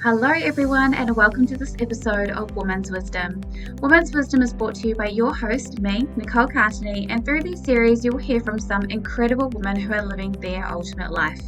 Hello, everyone, and welcome to this episode of Woman's Wisdom. Woman's Wisdom is brought to you by your host, me, Nicole Cartney, and through this series, you will hear from some incredible women who are living their ultimate life.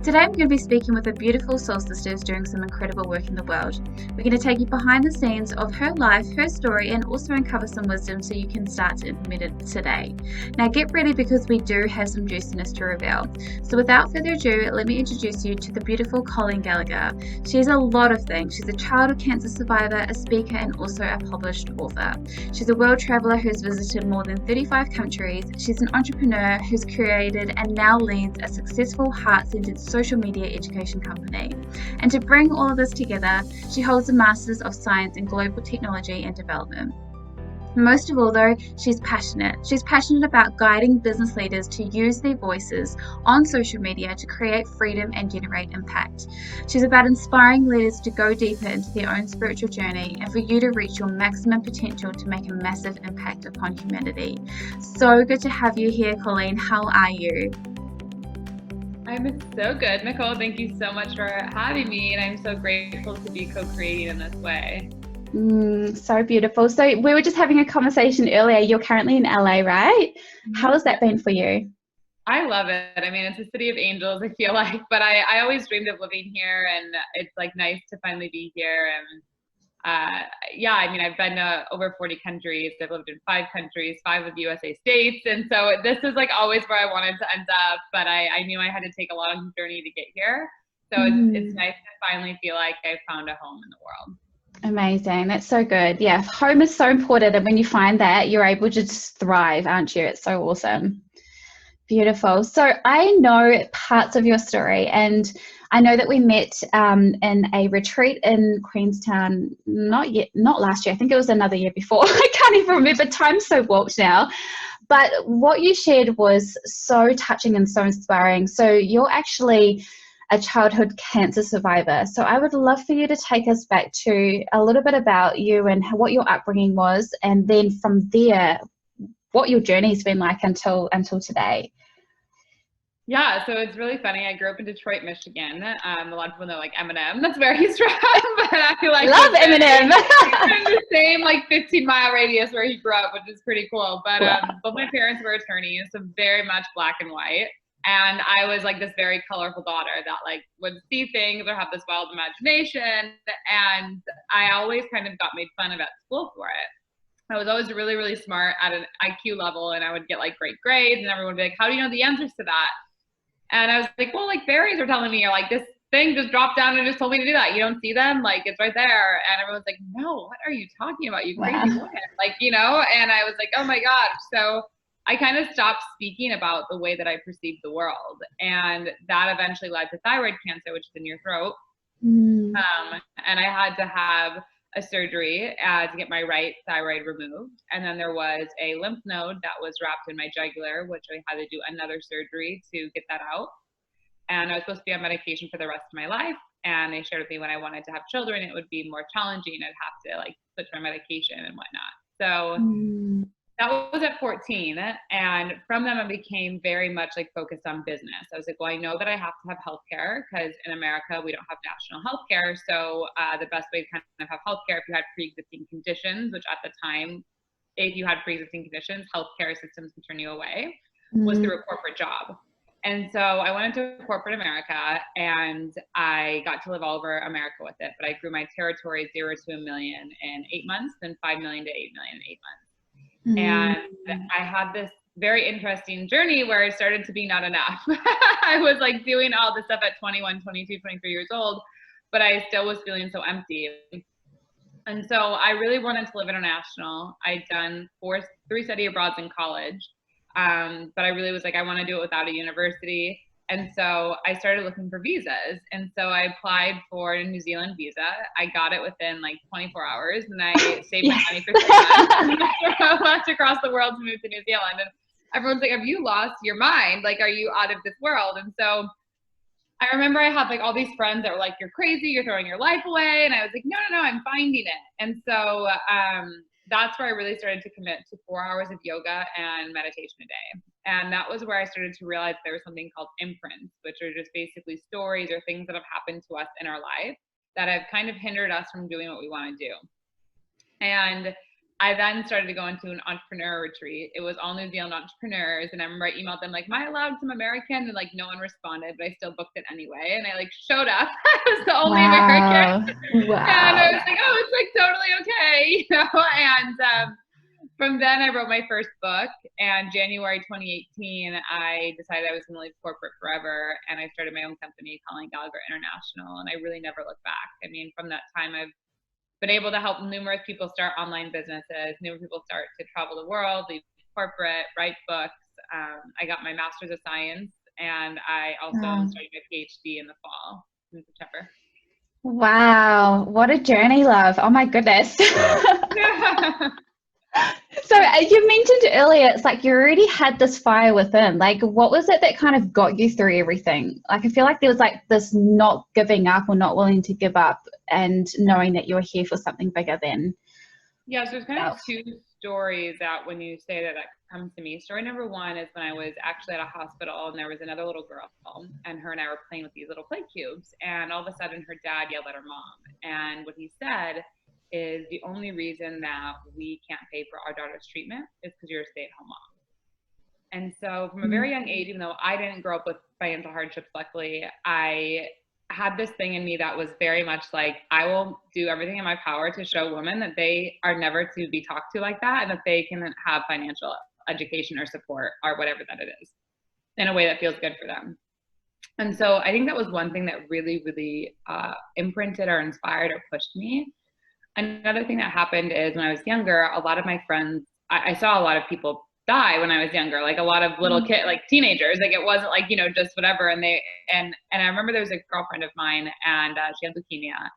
Today, I'm going to be speaking with a beautiful soul sisters doing some incredible work in the world. We're going to take you behind the scenes of her life, her story, and also uncover some wisdom so you can start to implement it today. Now, get ready because we do have some juiciness to reveal. So, without further ado, let me introduce you to the beautiful Colleen Gallagher. She's a lot of things. She's a childhood cancer survivor, a speaker, and also a published author. She's a world traveler who's visited more than 35 countries. She's an entrepreneur who's created and now leads a successful heart-centered social media education company. And to bring all of this together, she holds a Master's of Science in Global Technology and Development. Most of all, though, she's passionate. She's passionate about guiding business leaders to use their voices on social media to create freedom and generate impact. She's about inspiring leaders to go deeper into their own spiritual journey and for you to reach your maximum potential to make a massive impact upon humanity. So good to have you here, Colleen. How are you? I'm so good, Nicole. Thank you so much for having me, and I'm so grateful to be co-creating in this way. So beautiful. So we were just having a conversation earlier. You're currently in LA, right? How has that been for you? I love it. I mean, it's a city of angels, I feel like, but I always dreamed of living here, and it's like nice to finally be here. And yeah, I mean, I've been to over 40 countries. I've lived in 5 countries, 5 of the USA states. And so this is like always where I wanted to end up, but I knew I had to take a long journey to get here. So it's nice to finally feel like I found a home in the world. Amazing. That's so good. Yeah, home is so important. And when you find that, you're able to just thrive, aren't you? It's so awesome. Beautiful. So I know parts of your story, and I know that we met in a retreat in Queenstown, not last year. I think it was another year before. I can't even remember. Time's so warped now. But what you shared was so touching and so inspiring. So you're actually a childhood cancer survivor. So I would love for you to take us back to a little bit about you and what your upbringing was, and then from there, what your journey's been like until today. Yeah, so it's really funny. I grew up in Detroit, Michigan. A lot of people know like Eminem. That's very strong, but I feel like love Eminem. in the same like 15-mile radius where he grew up, which is pretty cool. But both my parents were attorneys, so very much black and white. And I was like this very colorful daughter that like would see things or have this wild imagination. And I always kind of got made fun of at school for it. I was always really, really smart at an IQ level, and I would get like great grades, and everyone would be like, "How do you know the answers to that?" And I was like, well, like fairies are telling me, or like this thing just dropped down and just told me to do that. You don't see them? Like it's right there. And everyone's like, no, what are you talking about? You crazy woman. Like, you know, and I was like, oh my gosh. So I kind of stopped speaking about the way that I perceived the world. And that eventually led to thyroid cancer, which is in your throat. And I had to have a surgery to get my right thyroid removed. And then there was a lymph node that was wrapped in my jugular, which I had to do another surgery to get that out. And I was supposed to be on medication for the rest of my life. And they shared with me when I wanted to have children, it would be more challenging. I'd have to like switch my medication and whatnot. So that was at 14. And from them, I became very much like focused on business. I was like, well, I know that I have to have healthcare because in America, we don't have national healthcare. So the best way to kind of have healthcare if you had pre-existing conditions, which at the time, if you had pre-existing conditions, healthcare systems would turn you away, was through a corporate job. And so I went into corporate America and I got to live all over America with it. But I grew my territory 0 to $1 million in 8 months, then 5 million to 8 million in 8 months. And I had this very interesting journey where I started to be not enough. I was like doing all this stuff at 21, 22, 23 years old, but I still was feeling so empty. And so I really wanted to live international. I'd done 3 study abroads in college. But I really was like, I want to do it without a university. And so I started looking for visas. And so I applied for a New Zealand visa. I got it within like 24 hours and I saved my money for 3 months. I left across the world to move to New Zealand. And everyone's like, have you lost your mind? Like, are you out of this world? And so I remember I had like all these friends that were like, you're crazy, you're throwing your life away. And I was like, no, I'm finding it. And so that's where I really started to commit to 4 hours of yoga and meditation a day. And that was where I started to realize there was something called imprints, which are just basically stories or things that have happened to us in our life that have kind of hindered us from doing what we want to do. And I then started to go into an entrepreneur retreat. It was all New Zealand entrepreneurs. And I remember I emailed them like, am I allowed some American? And like, no one responded, but I still booked it anyway. And I like showed up. I was the only American. Wow. And I was like, oh, it's like totally okay. You know? And from then I wrote my first book. And January 2018, I decided I was going to leave corporate forever. And I started my own company, Colleen, Gallagher International. And I really never looked back. I mean, from that time, I've been able to help numerous people start online businesses, numerous people start to travel the world, leave corporate, write books. I got my master's of science, and I also am starting my PhD in the fall, in September. Wow, what a journey, love. Oh my goodness. So you mentioned earlier, it's like you already had this fire within. Like, what was it that kind of got you through everything? Like, I feel like there was like this not giving up or not willing to give up and knowing that you were here for something bigger than. Yeah, so there's kind of two stories that when you say that comes to me. Story number one is when I was actually at a hospital and there was another little girl and her and I were playing with these little play cubes. And all of a sudden her dad yelled at her mom. And what he said is the only reason that we can't pay for our daughter's treatment is because you're a stay-at-home mom. And so from a very young age, even though I didn't grow up with financial hardships, luckily, I had this thing in me that was very much like, I will do everything in my power to show women that they are never to be talked to like that and that they can have financial education or support or whatever that it is in a way that feels good for them. And so I think that was one thing that really, really imprinted or inspired or pushed me. Another thing that happened is when I was younger, a lot of my friends, I saw a lot of people die when I was younger, like a lot of little kids, like teenagers, like it wasn't like, you know, just whatever. And I remember there was a girlfriend of mine and she had leukemia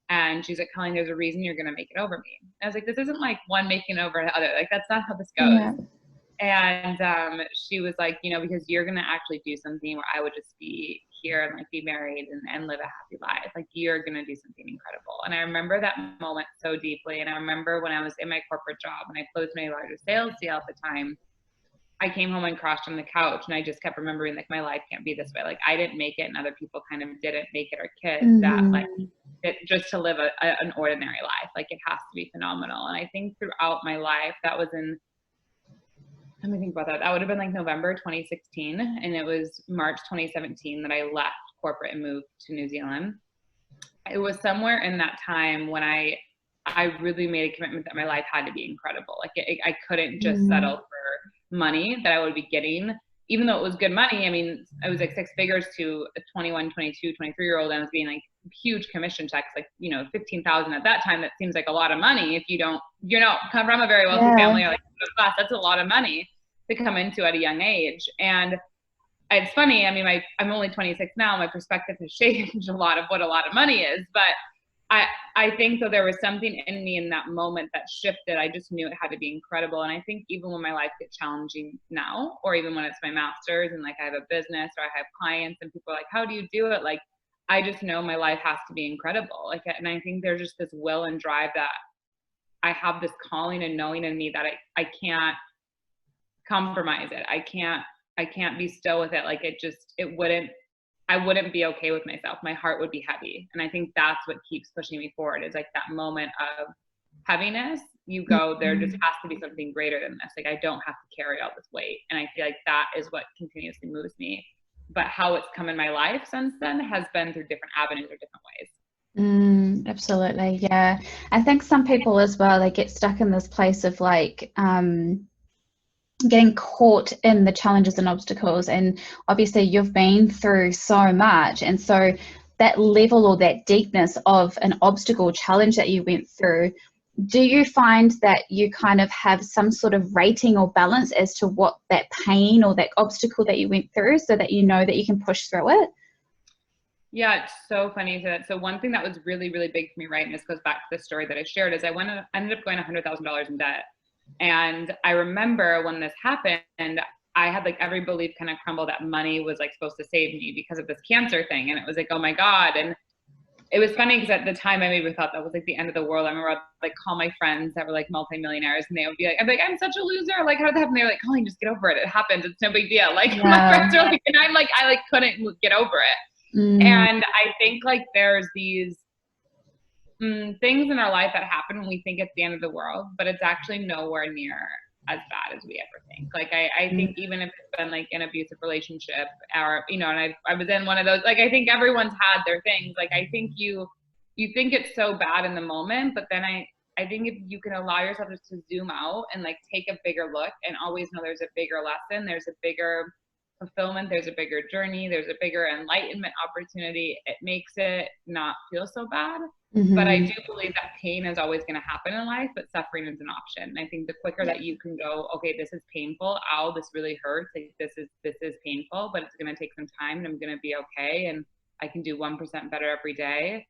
and she's like, Colleen, there's a reason you're going to make it over me. And I was like, this isn't like one making over the other. Like, that's not how this goes. Yeah. And she was like, you know, because you're going to actually do something where I would just be here and like be married and live a happy life. Like, you're going to do something incredible. And I remember that moment so deeply. And I remember when I was in my corporate job and I closed my largest sales deal at the time, I came home and crashed on the couch and I just kept remembering like, my life can't be this way. Like, I didn't make it and other people kind of didn't make it, or kids that like just to live an ordinary life. Like, it has to be phenomenal. And I think throughout my life, that was let me think about that. That would have been like November 2016. And it was March 2017 that I left corporate and moved to New Zealand. It was somewhere in that time when I really made a commitment that my life had to be incredible. Like, I couldn't just settle for money that I would be getting, even though it was good money. I mean, it was like six figures to a 21, 22, 23-year-old. And I was being like huge commission checks, like, you know, 15,000 at that time. That seems like a lot of money. If you're not come from a very wealthy family or like middle class, that's a lot of money to come into at a young age. And it's funny. I mean, I'm only 26 now. My perspective has changed a lot of what a lot of money is, but I think that there was something in me in that moment that shifted. I just knew it had to be incredible. And I think even when my life gets challenging now, or even when it's my master's and like I have a business or I have clients and people are like, how do you do it? Like, I just know my life has to be incredible. Like, and I think there's just this will and drive that I have this calling and knowing in me that I can't compromise it. I can't be still with it. Like, I wouldn't be okay with myself. My heart would be heavy. And I think that's what keeps pushing me forward, is like that moment of heaviness. You go, there just has to be something greater than this. Like, I don't have to carry all this weight. And I feel like that is what continuously moves me. But how it's come in my life since then has been through different avenues or different ways. Absolutely. Yeah. I think some people as well, they get stuck in this place of like, getting caught in the challenges and obstacles, and obviously you've been through so much, and so that level or that deepness of an obstacle challenge that you went through, do you find that you kind of have some sort of rating or balance as to what that pain or that obstacle that you went through, so that you know that you can push through it? Yeah, it's so funny to that. So one thing that was really, really big for me, right, and this goes back to the story that I shared, is I ended up going $100,000 in debt. And I remember when this happened, I had like every belief kind of crumble that money was like supposed to save me because of this cancer thing. And it was like, oh my God. And it was funny because at the time I maybe thought that was like the end of the world. I remember I'd like call my friends that were like multimillionaires and they would be like, I'm such a loser. Like, how did that happen? They were like, Colleen, just get over it. It happened. It's no big deal. Like my friends are like, and I'm like, I like couldn't get over it. And I think like there's these things in our life that happen when we think it's the end of the world, but it's actually nowhere near as bad as we ever think. Like I think even if it's been like an abusive relationship or, you know, and I was in one of those, like, I think everyone's had their things. Like, I think you think it's so bad in the moment, but then I think if you can allow yourself just to zoom out and like take a bigger look and always know there's a bigger lesson, there's a bigger fulfillment, there's a bigger journey, there's a bigger enlightenment opportunity, it makes it not feel so bad. But I do believe that pain is always going to happen in life, but suffering is an option. And I think the quicker that you can go, okay, this is painful. Ow, this really hurts. Like, this is painful, but it's going to take some time and I'm going to be okay. And I can do 1% better every day.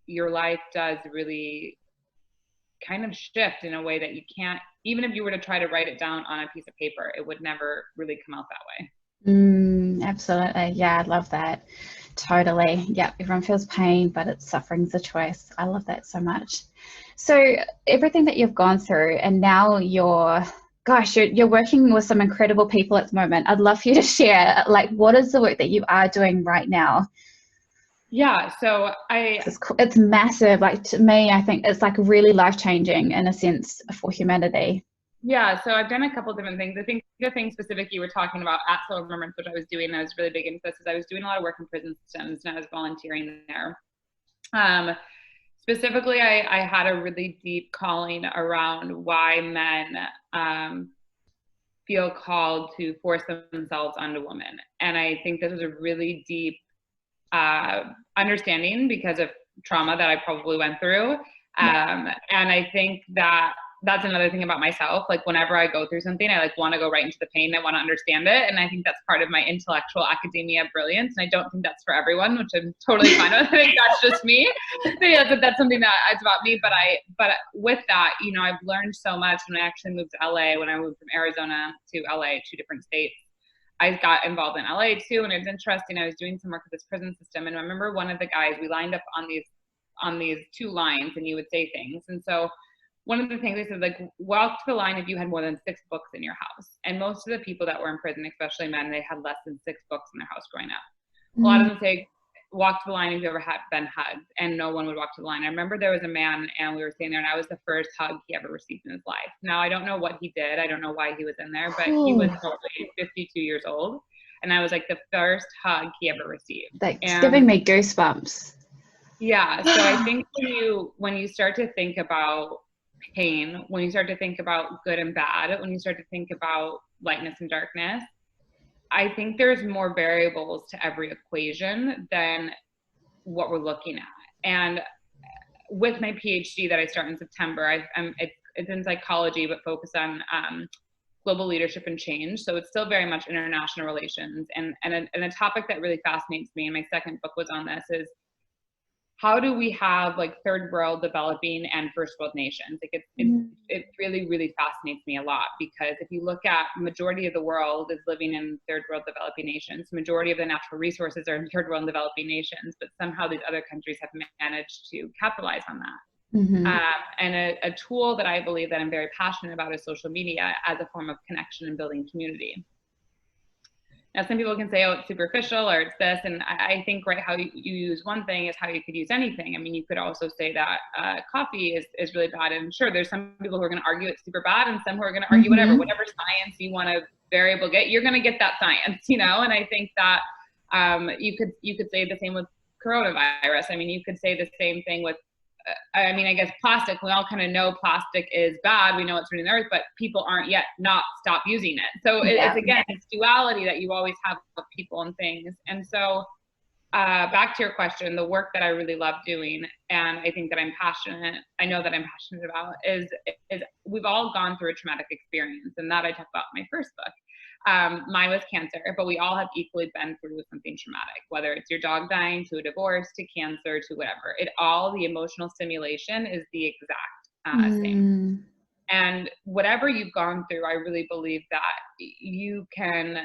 Your life does really kind of shift in a way that you can't, even if you were to try to write it down on a piece of paper, it would never really come out that way. Absolutely. Yeah, I love that. Totally. Yeah, everyone feels pain, but it's suffering's a choice. I love that so much. So everything that you've gone through, and now you're working with some incredible people at the moment. I'd love for you to share, like, what is the work that you are doing right now? Yeah, so it's massive. Like, to me, I think it's like really life-changing in a sense for humanity. Yeah, so I've done a couple different things. I think the thing specific you were talking about at Soul Remembrance, which I was doing, and I was really big into this, is I was doing a lot of work in prison systems and I was volunteering there. Specifically, I had a really deep calling around why men feel called to force themselves onto women. And I think this was a really deep understanding because of trauma that I probably went through. And I think that that's another thing about myself. Like, whenever I go through something, I like want to go right into the pain. I want to understand it. And I think that's part of my intellectual academia brilliance. And I don't think that's for everyone, which I'm totally fine with. I think that's just me. So yeah, that's something that it's about me. But with that, you know, I've learned so much when I actually moved to LA. When I moved from Arizona to LA, 2 different states, I got involved in LA too. And it's interesting. I was doing some work with this prison system. And I remember one of the guys, we lined up on these 2 lines and you would say things. And so one of the things they said, like, walk to the line if you had more than 6 books in your house. And most of the people that were in prison, especially men, they had less than 6 books in their house growing up. A lot of them say, walk to the line if you ever had been hugged, and no one would walk to the line. I remember there was a man and we were sitting there and I was the first hug he ever received in his life. Now, I don't know what he did. I don't know why he was in there, but he was probably 52 years old. And I was like the first hug he ever received. It's giving me goosebumps. Yeah. So I think when you start to think about pain, when you start to think about good and bad, when you start to think about lightness and darkness, I think there's more variables to every equation than what we're looking at. And with my PhD that I start in September, it's in psychology, but focused on global leadership and change. So it's still very much international relations. And a topic that really fascinates me, and my second book was on this, is how do we have like third world, developing, and first world nations? Like it really, really fascinates me a lot, because if you look at majority of the world is living in third world developing nations, majority of the natural resources are in third world and developing nations, but somehow these other countries have managed to capitalize on that. And a tool that I believe that I'm very passionate about is social media as a form of connection and building community. Now, some people can say, oh, it's superficial or it's this. And I think, right, how you use one thing is how you could use anything. I mean, you could also say that coffee is really bad. And sure, there's some people who are going to argue it's super bad and some who are going to argue whatever science you want to variable get, you're going to get that science, you know? And I think that you could say the same with coronavirus. I mean, you could say the same thing with I mean, I guess plastic, we all kind of know plastic is bad. We know it's ruining the earth, but people aren't yet not stop using it. So it's, again, it's duality that you always have with people and things. And so back to your question, the work that I really love doing, and I think that I know that I'm passionate about is we've all gone through a traumatic experience, and that I talk about in my first book. Mine was cancer, but we all have equally been through something traumatic, whether it's your dog dying, to a divorce, to cancer, to whatever. The emotional stimulation is the exact same. And whatever you've gone through, I really believe that you can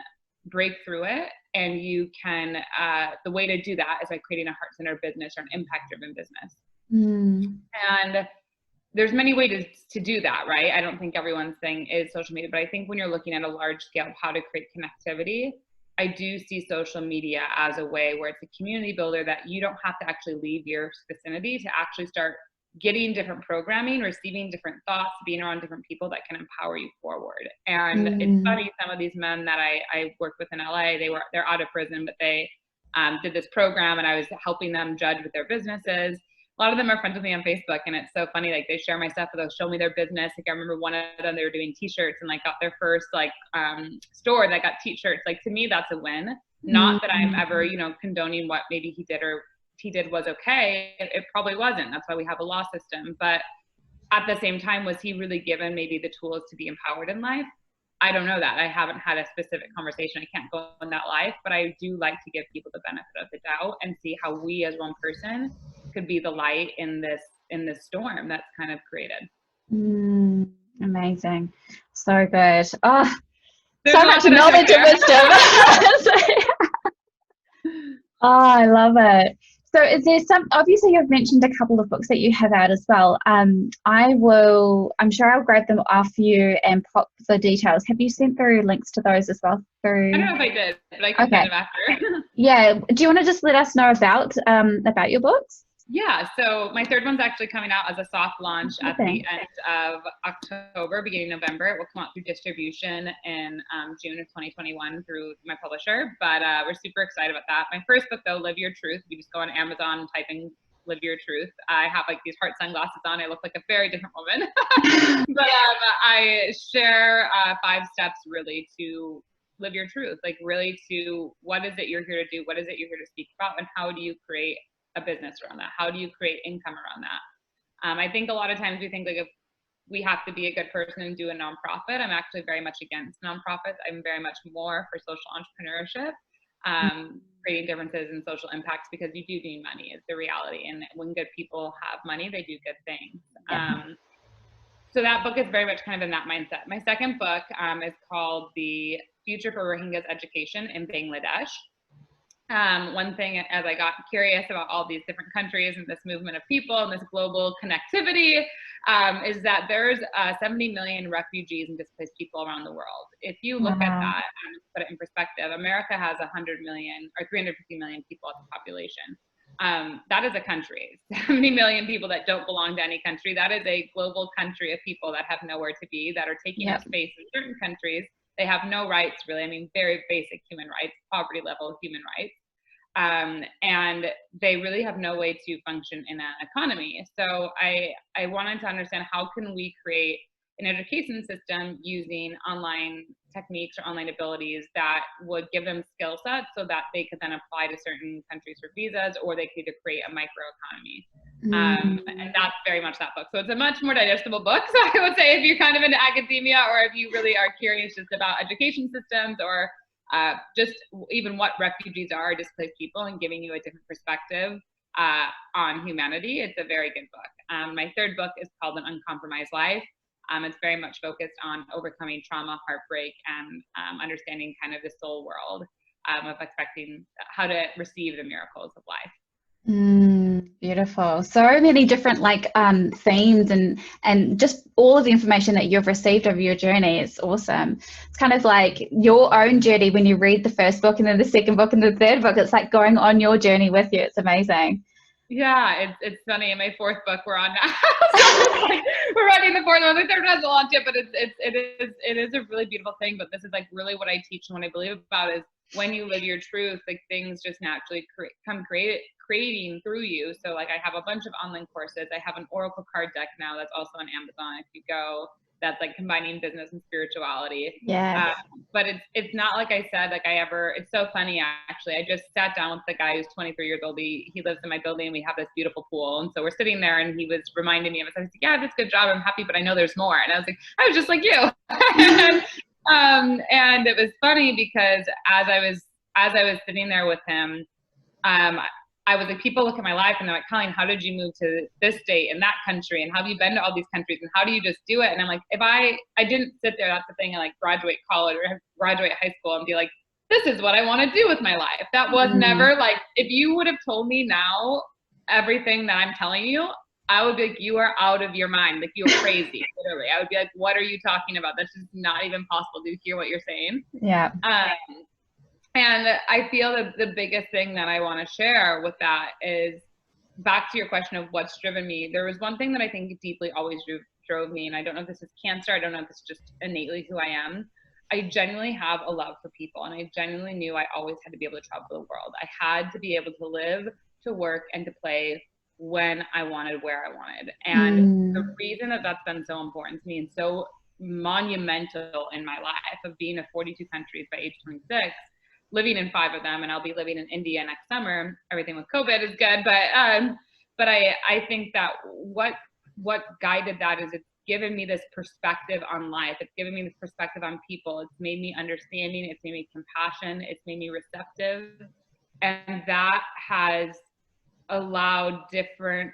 break through it, and you can, the way to do that is by creating a heart-centered business or an impact-driven business. And there's many ways to do that, right? I don't think everyone's thing is social media, but I think when you're looking at a large scale of how to create connectivity, I do see social media as a way where it's a community builder that you don't have to actually leave your vicinity to actually start getting different programming, receiving different thoughts, being around different people that can empower you forward. And it's funny, some of these men that I worked with in LA, they're out of prison, but they did this program, and I was helping them judge with their businesses. A lot of them are friends with me on Facebook, and it's so funny. Like, they share my stuff, but they'll show me their business. Like, I remember one of them, they were doing t-shirts and like got their first like store that got t-shirts. Like, to me, that's a win. Not that I'm ever, you know, condoning what maybe he did was okay. It probably wasn't. That's why we have a law system. But at the same time, was he really given maybe the tools to be empowered in life? I don't know that. I haven't had a specific conversation. I can't go in that life, but I do like to give people the benefit of the doubt and see how we as one person could be the light in this storm that's kind of created. Amazing. So good. Oh, there's so much knowledge and wisdom. Oh, I love it. So is there obviously you've mentioned a couple of books that you have out as well. I'm sure I'll grab them off you and pop the details. Have you sent through links to those as well? I don't know if I did, but I can send them after. Yeah. Do you want to just let us know about your books? Yeah, so my third one's actually coming out as a soft launch at the end of October, beginning November. It will come out through distribution in June of 2021 through my publisher, but we're super excited about that. My first book, though, Live Your Truth. You just go on Amazon and type in Live Your Truth. I have like these heart sunglasses on. I look like a very different woman. But I share 5 steps really to live your truth, like really to what is it you're here to do? What is it you're here to speak about? And how do you create a business around that? How do you create income around that? I think a lot of times we think like if we have to be a good person and do a nonprofit. I'm actually very much against nonprofits. I'm very much more for social entrepreneurship, creating differences in social impacts, because you do need money is the reality. And when good people have money, they do good things. So that book is very much kind of in that mindset. My second book is called The Future for Rohingyas Education in Bangladesh. One thing, as I got curious about all these different countries and this movement of people and this global connectivity, is that there's 70 million refugees and displaced people around the world. If you look at that and put it in perspective, America has 100 million or 350 million people as a population. That is a country. 70 million people that don't belong to any country. That is a global country of people that have nowhere to be, that are taking up space in certain countries. They have no rights, really. I mean, very basic human rights, poverty level human rights. And they really have no way to function in an economy. So I wanted to understand, how can we create an education system using online techniques or online abilities that would give them skill sets so that they could then apply to certain countries for visas, or they could create a microeconomy. And that's very much that book. So it's a much more digestible book. So I would say if you're kind of into academia, or if you really are curious just about education systems, or just even what refugees are, displaced people, and giving you a different perspective on humanity, it's a very good book. My third book is called An Uncompromised Life. It's very much focused on overcoming trauma, heartbreak, and understanding kind of the soul world of expecting how to receive the miracles of life. Beautiful. So many different themes and just all of the information that you've received over your journey. It's awesome. It's kind of like your own journey when you read the first book and then the second book and the third book. It's like going on your journey with you. It's amazing. Yeah, it's funny. In my fourth book we're on now. So we're writing the fourth one. The third one hasn't launched yet, but it is a really beautiful thing. But this is like really what I teach and what I believe about is when you live your truth, like things just naturally creating through you. So like I have a bunch of online courses. I have an Oracle card deck now that's also on Amazon. If you go, that's like combining business and spirituality. Yeah. But it's not like I said, it's so funny actually. I just sat down with the guy who's 23 years old. He lives in my building and we have this beautiful pool. And so we're sitting there and he was reminding me of it. I was like, yeah, that's a good job. I'm happy, but I know there's more. And I was like, I was just like you. And it was funny because as I was sitting there with him, I was like, people look at my life and they're like, Colleen, how did you move to this state and that country? And how have you been to all these countries? And how do you just do it? And I'm like, if I didn't sit there, that's the thing, and like graduate college or graduate high school and be like, this is what I want to do with my life. That was never like, if you would have told me now everything that I'm telling you, I would be like, you are out of your mind. Like, you're crazy, literally. I would be like, what are you talking about? That's just not even possible to hear what you're saying. Yeah. And I feel that the biggest thing that I want to share with that is back to your question of what's driven me. There was one thing that I think deeply always drove me, and I don't know if this is cancer, I don't know if this is just innately who I am. I genuinely have a love for people, and I genuinely knew I always had to be able to travel the world. I had to be able to live, to work, and to play when I wanted, where I wanted. And the reason that that's been so important to me and so monumental in my life of being to 42 countries by age 26, living in 5 of them, and I'll be living in India next summer. Everything with COVID is good, but I think that what guided that is it's given me this perspective on life. It's given me this perspective on people. It's made me understanding. It's made me compassion. It's made me receptive, and that has allowed different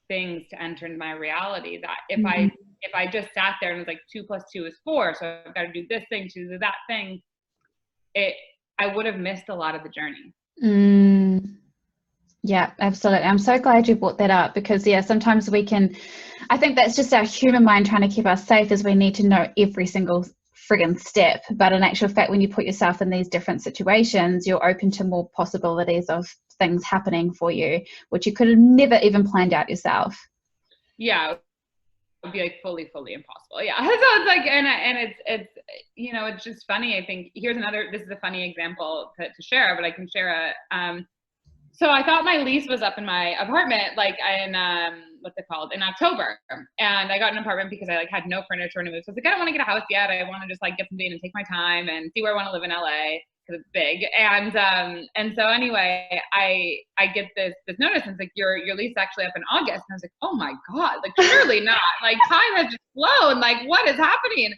things to enter into my reality. That if I just sat there and was like 2 + 2 is 4, so I've got to do this thing to do that thing, I would have missed a lot of the journey. Yeah, absolutely. I'm so glad you brought that up because, yeah, sometimes I think that's just our human mind trying to keep us safe, is we need to know every single friggin' step. But in actual fact, when you put yourself in these different situations, you're open to more possibilities of things happening for you, which you could have never even planned out yourself. Yeah. Would be like fully impossible. Yeah. So it's like, and it's, you know, it's just funny. I think this is a funny example to share, but I can share so I thought my lease was up in my apartment, like in, what's it called, in October. And I got an apartment because I like had no furniture to move. So I was like, I don't want to get a house yet. I want to just like get some data and take my time and see where I want to live in LA because it's big. And so anyway, I get this notice, and it's like, your lease actually up in August. And I was like, oh my God, like surely not. Like time has just flown. Like what is happening?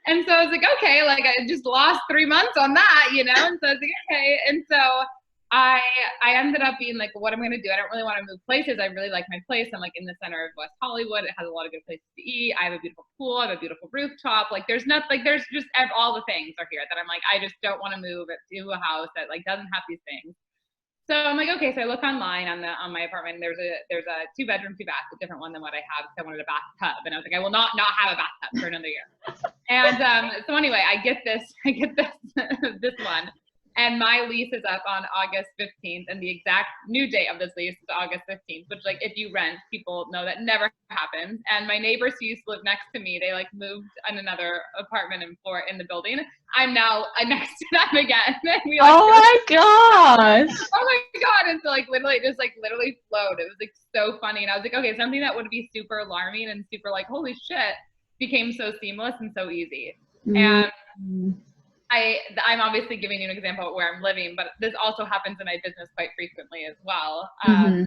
And so I was like, okay, like I just lost 3 months on that, you know? And so I was like, okay. And so I ended up being like, what am I going to do? I don't really want to move places. I really like my place. I'm like in the center of West Hollywood. It has a lot of good places to eat. I have a beautiful pool. I have a beautiful rooftop. Like there's just all the things are here that I'm like, I just don't want to move to a house that like doesn't have these things. So I'm like, okay. So I look online on my apartment. There's a 2-bedroom, 2-bath, a different one than what I have because I wanted a bathtub. And I was like, I will not have a bathtub for another year. And so anyway, I get this this one. And my lease is up on August 15th, and the exact new date of this lease is August 15th, which like if you rent, people know that never happens. And my neighbors who used to live next to me, they like moved in another apartment and floor in the building. I'm now next to them again. And we, like, oh my gosh. Oh my God. And so like literally flowed. It was like so funny. And I was like, okay, something that would be super alarming and super like, holy shit, became so seamless and so easy. And I'm obviously giving you an example of where I'm living, but this also happens in my business quite frequently as well. A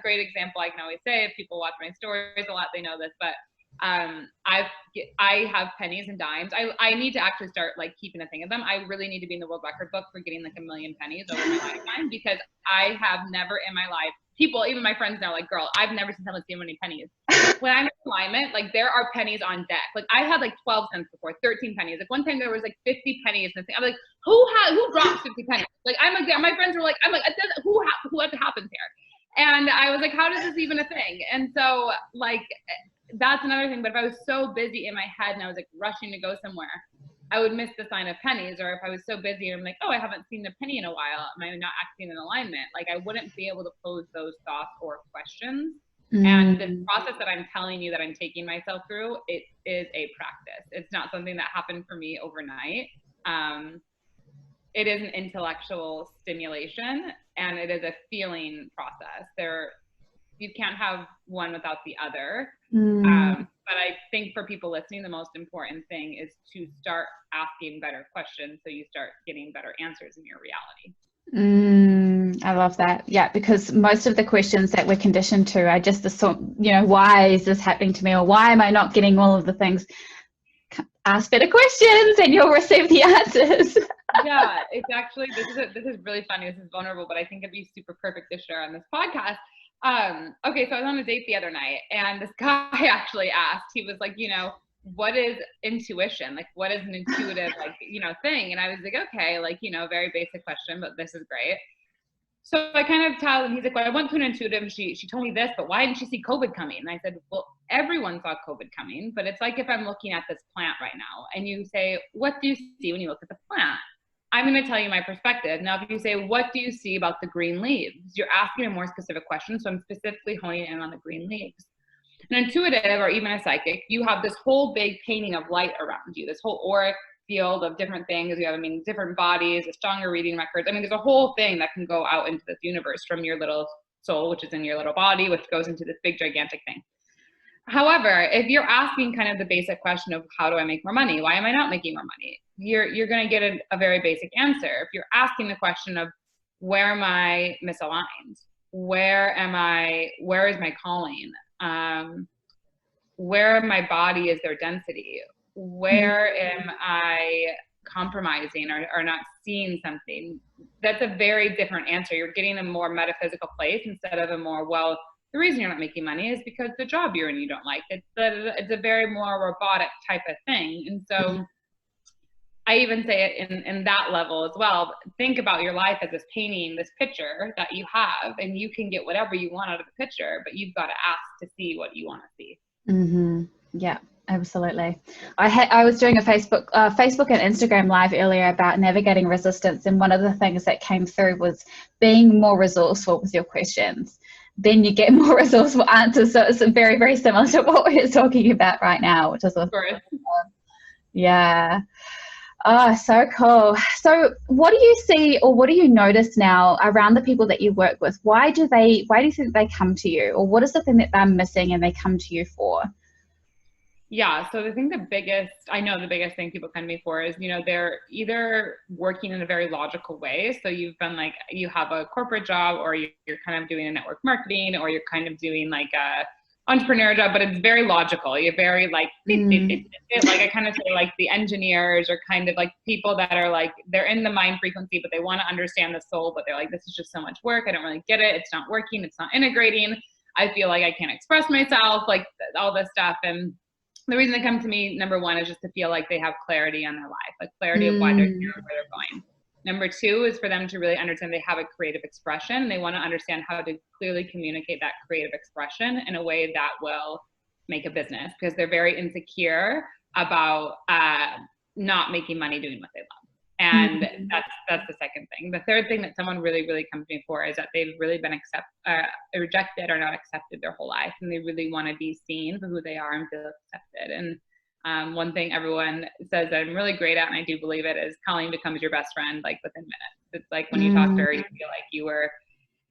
great example I can always say, if people watch my stories a lot, they know this, but I have pennies and dimes. I need to actually start like keeping a thing of them. I really need to be in the world record book for getting like 1 million pennies over my lifetime, because I have never in my life, people, even my friends now, like, girl, I've never seen someone see many pennies. When I'm in alignment, like there are pennies on deck. Like I had like 12 cents before, 13 pennies. Like one time there was like 50 pennies in the thing. I'm like, who drops 50 pennies? Like I'm like, my friends were like, I'm like, what happens here? And I was like, how does this even a thing? And so like, that's another thing. But if I was so busy in my head and I was like rushing to go somewhere, I would miss the sign of pennies. Or if I was so busy and I'm like, oh, I haven't seen the penny in a while, am I not acting in alignment? Like I wouldn't be able to pose those thoughts or questions. And the process that I'm telling you that I'm taking myself through, it is a practice. It's not something that happened for me overnight. It is an intellectual stimulation, and it is a feeling process. You can't have one without the other. But I think for people listening, the most important thing is to start asking better questions so you start getting better answers in your reality. I love that. Yeah, because most of the questions that we're conditioned to are just the sort, why is this happening to me, or why am I not getting all of the things? Ask better questions and you'll receive the answers. Yeah, it's actually, this is really funny. This is vulnerable, but I think it'd be super perfect to share on this podcast. Okay, so I was on a date the other night, and this guy actually asked, he was like, what is intuition? Like, what is an intuitive, like, thing? And I was like, okay, like, very basic question, but this is great. So I kind of tell him, he's like, well, I went to an intuitive, she told me this, but why didn't she see COVID coming? And I said, well, everyone saw COVID coming, but it's like if I'm looking at this plant right now and you say, what do you see when you look at the plant? I'm going to tell you my perspective. Now, if you say, what do you see about the green leaves? You're asking a more specific question. So I'm specifically honing in on the green leaves. An intuitive or even a psychic, you have this whole big painting of light around you, this whole auric field of different things. You have, different bodies, a stronger reading records. There's a whole thing that can go out into this universe from your little soul, which is in your little body, which goes into this big, gigantic thing. However, if you're asking kind of the basic question of how do I make more money? Why am I not making more money? You're going to get a very basic answer. If you're asking the question of where am I misaligned? Where is my calling? Where in my body is there density? Where am I compromising or not seeing something? That's a very different answer. You're getting a more metaphysical place instead of a more, well, the reason you're not making money is because the job you're in you don't like. It's a very more robotic type of thing. And so I even say it in that level as well. Think about your life as this painting, this picture that you have, and you can get whatever you want out of the picture, but you've got to ask to see what you want to see. Mm-hmm. Yeah, absolutely. I was doing a Facebook and Instagram live earlier about navigating resistance, and one of the things that came through was being more resourceful with your questions. Then you get more resourceful answers. So it's very, very similar to what we're talking about right now, which is awesome. Yeah. Oh, so cool. So what do you see, or what do you notice now around the people that you work with? Why do you think they come to you, or what is the thing that they're missing and they come to you for? Yeah. So the biggest thing people come to me for is, they're either working in a very logical way. So you've been like, you have a corporate job, or you're kind of doing a network marketing, or you're kind of doing like a entrepreneur job, but it's very logical. You're very like, like I kind of say like the engineers are kind of like people that are like, they're in the mind frequency, but they want to understand the soul, but they're like, this is just so much work. I don't really get it. It's not working. It's not integrating. I feel like I can't express myself, like all this stuff. And the reason they come to me, number one, is just to feel like they have clarity on their life, like clarity of why they're here, where they're going. Number two is for them to really understand they have a creative expression. They want to understand how to clearly communicate that creative expression in a way that will make a business, because they're very insecure about not making money doing what they love. And that's the second thing. The third thing that someone really, really comes to me for is that they've really been rejected or not accepted their whole life. And they really want to be seen for who they are and feel accepted. And one thing everyone says that I'm really great at, and I do believe it, is Colleen becomes your best friend like within minutes. It's like when you talk to her, you feel like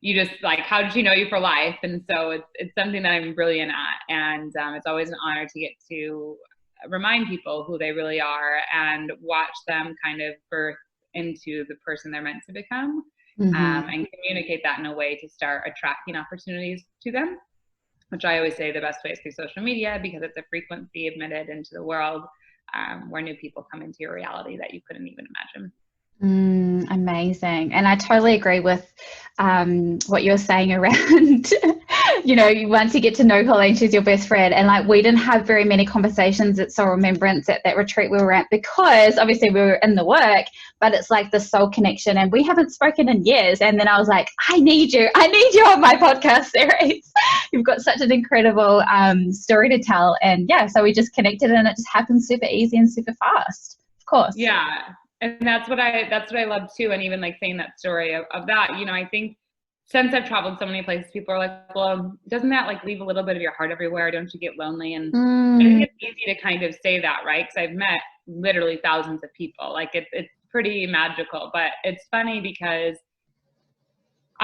you just like, how did she know you for life? And so it's something that I'm brilliant at. And it's always an honor to get to remind people who they really are and watch them kind of birth into the person they're meant to become, and communicate that in a way to start attracting opportunities to them, which I always say the best way is through social media, because it's a frequency emitted into the world where new people come into your reality that you couldn't even imagine. Amazing. And I totally agree with what you're saying around, once you get to know Colleen, she's your best friend. And like, we didn't have very many conversations at Soul Remembrance at that retreat we were at, because obviously we were in the work, but it's like the soul connection, and we haven't spoken in years. And then I was like, I need you on my podcast series. You've got such an incredible story to tell. And yeah, so we just connected, and it just happened super easy and super fast, of course. Yeah. And that's what I love too. And even like saying that story of that, I think since I've traveled so many places, people are like, well, doesn't that like leave a little bit of your heart everywhere? Don't you get lonely? And I think it's easy to kind of say that, right? Because I've met literally thousands of people. Like it's pretty magical, but it's funny because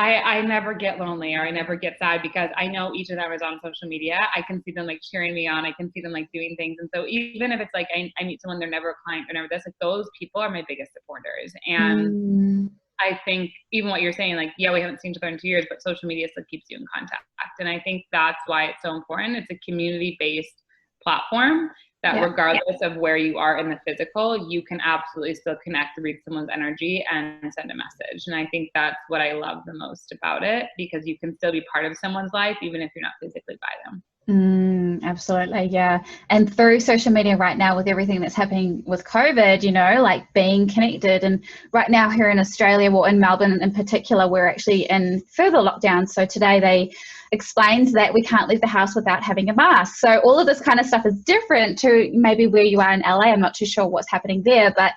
I never get lonely or I never get sad, because I know each of them is on social media. I can see them like cheering me on. I can see them like doing things. And so even if it's like I meet someone, they're never a client, they're never this, like those people are my biggest supporters. And I think even what you're saying, like, yeah, we haven't seen each other in 2 years, but social media still keeps you in contact. And I think that's why it's so important. It's a community-based platform that regardless of where you are in the physical, you can absolutely still connect, read someone's energy and send a message. And I think that's what I love the most about it, because you can still be part of someone's life, even if you're not physically by them. Absolutely. Yeah. And through social media right now, with everything that's happening with COVID, like being connected. And right now here in Australia, well, in Melbourne in particular, we're actually in further lockdown. So today they explained that we can't leave the house without having a mask. So all of this kind of stuff is different to maybe where you are in LA. I'm not too sure what's happening there, but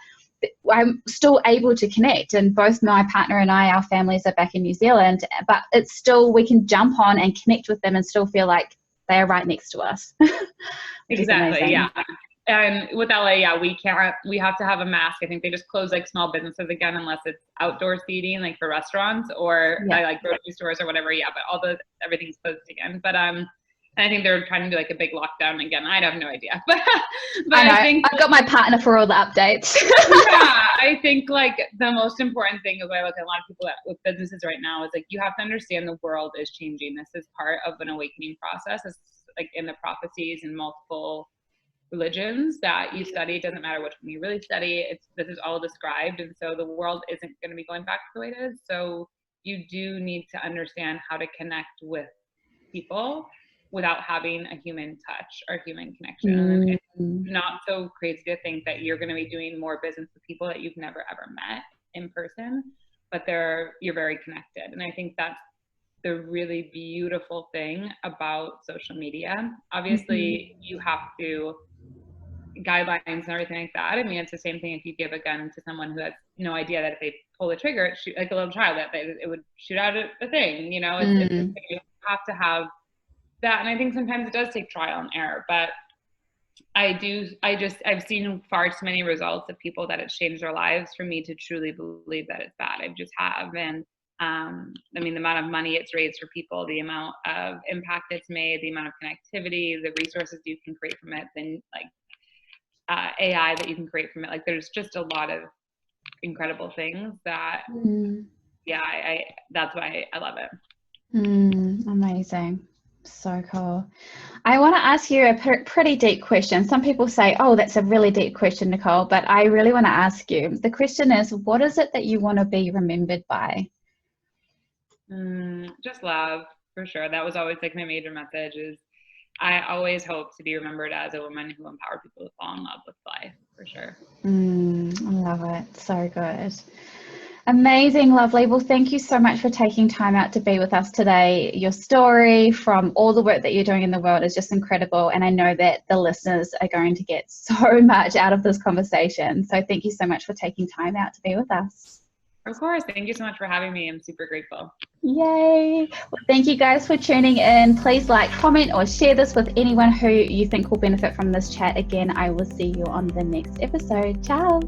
I'm still able to connect, and both my partner and I, our families are back in New Zealand, but it's still, we can jump on and connect with them and still feel like they are right next to us. Exactly. Yeah. And with LA, yeah, we have to have a mask. I think they just close like small businesses again, unless it's outdoor seating, like for restaurants or like grocery stores or whatever. Yeah. But everything's closed again. But, and I think they're trying to do like a big lockdown again. I have no idea, but I think I've got my partner for all the updates. Yeah, I think like the most important thing is, I look at a lot of people with businesses right now, is like, you have to understand the world is changing. This is part of an awakening process. It's like in the prophecies and multiple religions that you study. It doesn't matter which one you really study. This is all described, and so the world isn't going to be going back to the way it is. So you do need to understand how to connect with people without having a human touch or human connection. And it's not so crazy to think that you're going to be doing more business with people that you've never ever met in person, but you're very connected. And I think that's the really beautiful thing about social media. Obviously, you have to guidelines and everything like that. I mean, it's the same thing if you give a gun to someone who has no idea that if they pull the trigger, it shoot, like a little child, that it would shoot out a thing. You know, you have to have that. And I think sometimes it does take trial and error, but I've seen far too many results of people that it's changed their lives for me to truly believe that it's bad. I just have. And I mean, the amount of money it's raised for people, the amount of impact it's made, the amount of connectivity, the resources you can create from it, then like AI that you can create from it. Like, there's just a lot of incredible things that, that's why I love it. Amazing. So cool. I want to ask you a pretty deep question. Some people say, oh, that's a really deep question, Nicole, but I really want to ask you. The question is, what is it that you want to be remembered by? Just love, for sure. That was always like my major message. Is I always hope to be remembered as a woman who empowered people to fall in love with life, for sure. I love it. So good. Amazing, lovely. Well, thank you so much for taking time out to be with us today. Your story from all the work that you're doing in the world is just incredible. And I know that the listeners are going to get so much out of this conversation. So thank you so much for taking time out to be with us. Of course. Thank you so much for having me. I'm super grateful. Yay. Well, thank you guys for tuning in. Please like, comment, or share this with anyone who you think will benefit from this chat. Again, I will see you on the next episode. Ciao.